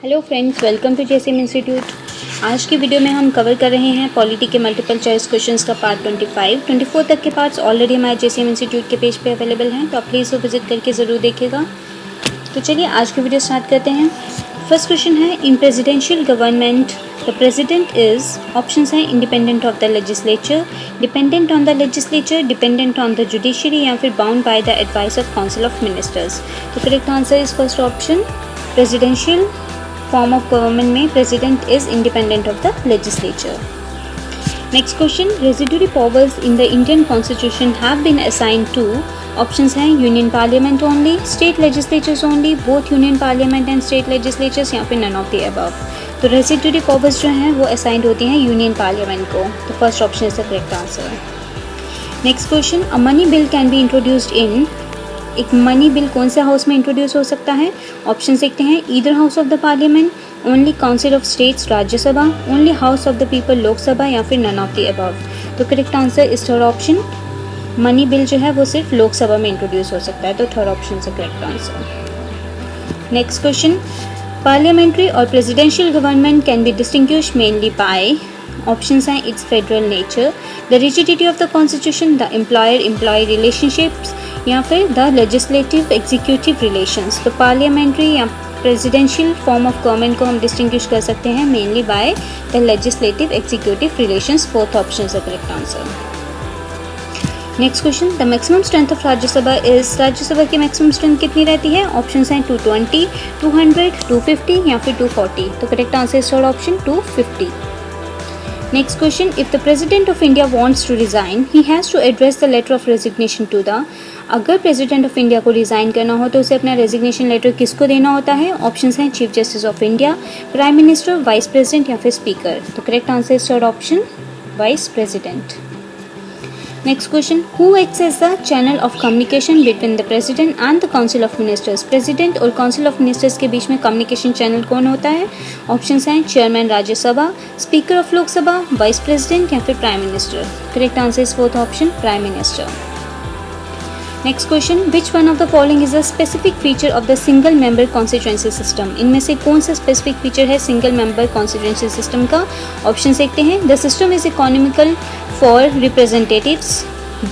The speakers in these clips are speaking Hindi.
Hello friends, welcome to JCM institute. आज की वीडियो में हम कवर कर रहे हैं पॉलिटी के मल्टीपल चॉइस क्वेश्चंस का पार्ट 25। 24 तक के पार्ट्स ऑलरेडी हमारे जेसीएम इंस्टीट्यूट के पेज पे अवेलेबल हैं, तो आप प्लीज़ वो विजिट करके ज़रूर देखिएगा। तो चलिए आज की वीडियो स्टार्ट करते हैं। फर्स्ट क्वेश्चन है, in presidential government the president is, options हैं independent of the legislature, dependent on the legislature, dependent on the judiciary या फिर bound by the advice of council of ministers. तो correct answer is first option, presidential form of government में president is independent of the legislature. Next question, residuary powers in the Indian constitution have been assigned to, options हैं union parliament only, state legislatures only, both union parliament and state legislatures या फिर नन ऑफ द अबव। तो रेजिडुअरी पावर्स जो हैं वो असाइंड होती हैं यूनियन पार्लियामेंट को। तो first option is the correct answer. Next question, a money bill can be introduced in, एक मनी बिल कौन से हाउस में इंट्रोड्यूस हो सकता है? ऑप्शन देखते हैं, either house of the parliament, only council of states Rajya Sabha, only house of the people Lok Sabha या फिर नन ऑफ द अबव। तो correct answer is third option, money bill जो है वो सिर्फ लोकसभा में इंट्रोड्यूस हो सकता है। तो third option is the correct answer. Next question, parliamentary और presidential government can be distinguished mainly by, options हैं its federal nature, the rigidity of the constitution, the employer employ relationships या फिर द लेजिस्लेटिव एग्जीक्यूटिव रिलेशंस। तो पार्लियामेंट्री या प्रेसिडेंशियल फॉर्म ऑफ गवर्नमेंट को हम डिस्टिंग्विश कर सकते हैं mainly by the legislative executive relations. Fourth option is the correct answer. Next question, the maximum strength of Rajya Sabha is, Rajya Sabha की मैक्सिमम स्ट्रेंथ कितनी रहती है? ऑप्शंस हैं 220, 200, 250 या फिर 240। तो correct answer is third option 250। Next question, if the President of India wants to resign, he has to address the letter of resignation to the, अगर प्रेसिडेंट ऑफ इंडिया को रिज़ाइन करना हो तो उसे अपना रेजिग्नेशन लेटर किसको देना होता है? ऑप्शंस हैं chief justice of India, prime minister, vice president या फिर स्पीकर। तो correct answer is third option, vice president. Next question, who acts as the channel of communication between the president and the council of ministers, president और काउंसिल ऑफ मिनिस्टर्स के बीच में कम्युनिकेशन चैनल कौन होता है? ऑप्शंस हैं chairman Rajya Sabha, speaker of Lok Sabha, vice president या फिर prime minister. Correct answer is fourth option, prime minister. Next question, which one of the following is a specific feature of the single member constituency system, इनमें से कौन सा स्पेसिफिक फीचर है सिंगल मेंबर कॉन्स्टिट्यूएंसी सिस्टम का? ऑप्शन देखते हैं, the system is economical for representatives,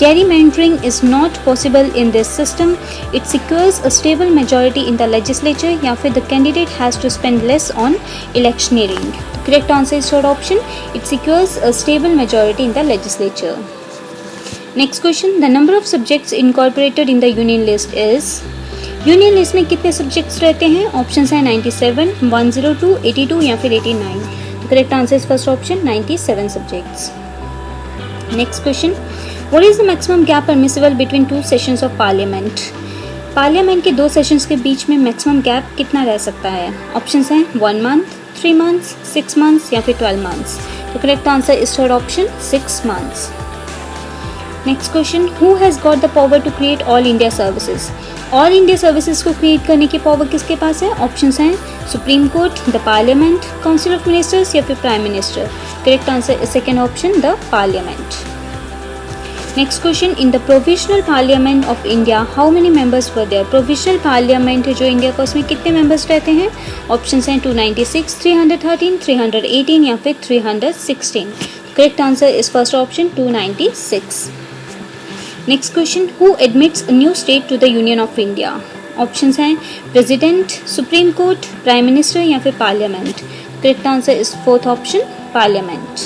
gerrymandering is not possible in this system, it secures a stable majority in the legislature या फिर the candidate has to spend less on electioneering। correct answer is third option, it secures a stable majority in the legislature। next question, the number of subjects incorporated in the union list is, union list में कितने सब्जेक्ट्स रहते हैं? ऑप्शंस हैं 97, 102, 82 या फिर 89। तो correct answer is first option, 97 subjects. Next question, what is the maximum gap permissible between two sessions of parliament, parliament के दो सेशंस के बीच में मैक्सिमम गैप कितना रह सकता है? ऑप्शंस हैं 1 मंथ, 3 मंथ्स, 6 मंथ्स या फिर 12 मंथ्स। तो correct answer is third option, 6 months. Next question, who has got the power to create all India services, all India services को क्रिएट करने की पावर किसके पास है? ऑप्शंस हैं supreme court, the parliament, council of ministers या फिर prime minister. Correct answer is second option, the parliament. Next question, in the provisional parliament of India how many members were there, provisional parliament जो इंडिया का उसमें कितने मेंबर्स रहते हैं? ऑप्शंस हैं 296, 313, 318 या फिर 316। Correct answer is first option, 296। Next question, who admits a new state to the union of India, options हैं president, supreme court, prime minister या फिर parliament. Correct answer is fourth option, parliament.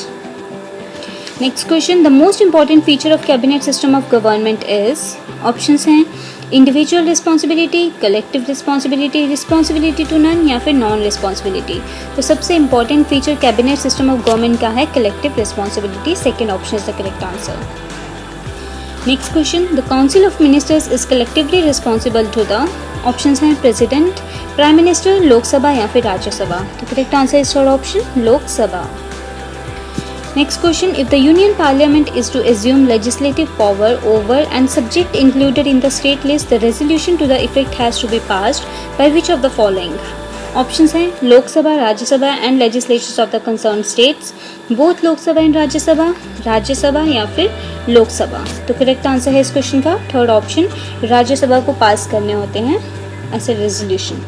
Next question, the most important feature of cabinet system of government is, options हैं individual responsibility, collective responsibility, responsibility to none या फिर नॉन रिस्पॉन्सिबिलिटी। तो सबसे important feature cabinet system of government का है collective responsibility. Second option is the correct answer. Next question, the council of ministers is collectively responsible to the, options हैं प्रेसिडेंट, प्राइम मिनिस्टर, लोकसभा या फिर राज्यसभा। तो correct answer is third option, Lok Sabha. Next question, if the union parliament is to assume legislative power over and subject included in the state list, the resolution to the effect has to be passed by which of the following. Options हैं Lok Sabha, Rajya Sabha and legislatures of the concern states, both Lok Sabha and Rajya Sabha या फिर लोकसभा। तो करेक्ट आंसर है इस क्वेश्चन का थर्ड ऑप्शन, राज्यसभा को पास करने होते हैं ऐसे resolution.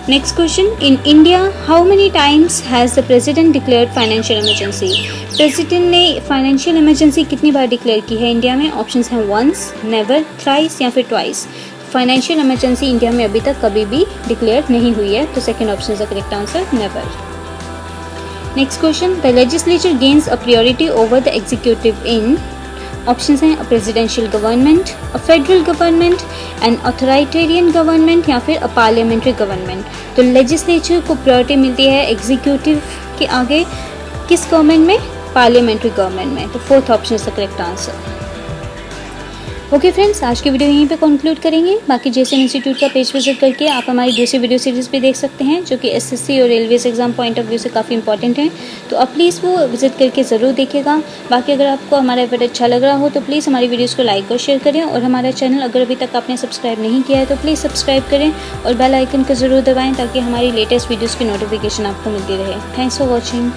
Next question, in India how many times has the president declared financial emergency? President ने फाइनेंशियल इमरजेंसी कितनी बार डिक्लेयर की है इंडिया में? ऑप्शंस हैं वंस, नेवर, थ्राइस या फिर ट्वाइस। फाइनेंशियल इमरजेंसी इंडिया में अभी तक कभी भी डिक्लेयर नहीं हुई है, तो second option is the correct answer, never. Next question, the legislature gains a priority over the executive in? Options हैं a presidential government, a federal government, an authoritarian government या फिर अ पार्लियामेंट्री गवर्नमेंट। तो लेजिस्लेचर को प्रायोरिटी मिलती है एग्जीक्यूटिव के आगे किस गवर्नमेंट में? पार्लियामेंट्री गवर्नमेंट में। तो fourth option is the correct answer. Okay friends, आज की वीडियो यहीं पे कंक्लूड करेंगे। बाकी जेएसएम इंस्टीट्यूट का पेज विजिट करके आप हमारी दूसरी वीडियो सीरीज़ भी देख सकते हैं, जो कि एसएससी और railways exam point of view से काफ़ी इंपॉर्टेंट है। तो आप प्लीज़ वो विजिट करके ज़रूर देखिएगा। बाकी अगर आपको हमारा वीडियो अच्छा लग रहा हो तो प्लीज़ हमारी वीडियोज़ को लाइक और शेयर करें, और हमारा चैनल अगर अभी तक आपने सब्सक्राइब नहीं किया है तो प्लीज़ सब्सक्राइब करें और बेल आइकन को ज़रूर दबाएँ, ताकि हमारी लेटेस्ट वीडियोज़ की नोटिफिकेशन आपको मिलती रहे। Thanks for watching.